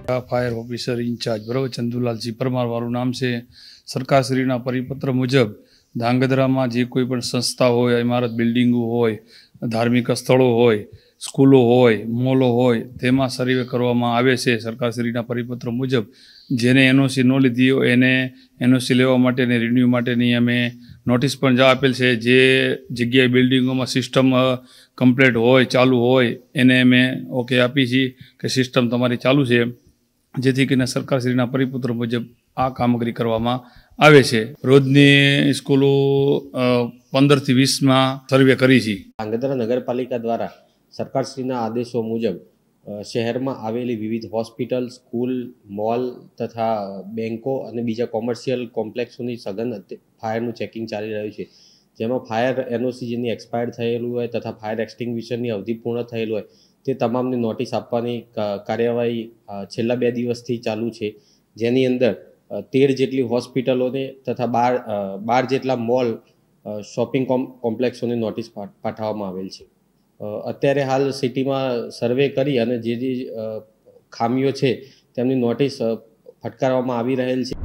Fire officer in charge बराबर चंदुलालजी परमार वाळुं नाम छे। सरकारश्रीना परिपत्र मुजब धांगध्रामां जे कोई पण संस्था होय, इमारत बिल्डिंगो होय, धार्मिक स्थळो होय, स्कूलो होय, मॉलो होय तेमां सर्वे करवामां आवे छे। सरकारश्रीना परिपत्र मुजब जेने एनओसी न लीधी होय एने एनओसी लेवा माटेनी रिन्यू माटेनी अमे नोटिस पण आपेल छे। जे जग्याए बिल्डिंगोमां सिस्टम कम्प्लीट होय, चालू होय एने अमे ओके आपी छीए के सिस्टम तमारी चालू छे, जेथी करीने सरकारश्रीना परिपत्र मुजब आ कामगीरी करवामां आवे छे। रोजनी स्कूलो 15 થી 20 मां सर्वे करी छे। धांगध्रा नगरपालिका द्वारा सरकारश्रीना आदेशों मुजब शहर में आवेली विविध हॉस्पिटल, स्कूल, मॉल तथा बेंको और बीजा कॉमर्शियल कॉम्प्लेक्सों सघन फायरનું चेकिंग चाली रह्યું છે, જેમાં फायर एनओसी જેની एक्सपायर થયેલું હોય तथा फायर एक्सटिंग्विशરની अवधि पूर्ण થયેલું હોય તે તમામને નોટિસ આપવાની કાર્યવાહી છેલ્લા 2 દિવસથી ચાલુ છે, જેની અંદર 13 જેટલી હોસ્પિટલોને તથા 12 જેટલા મॉल શોપિંગ કોમ્પ્લેક્સોને નોટિસ પાઠવવામાં આવેલ છે। અત્યારે હાલ સિટીમાં સર્વે કરી અને જે ખામીઓ છે તેમની નોટિસ ફટકારવામાં આવી રહેલ છે।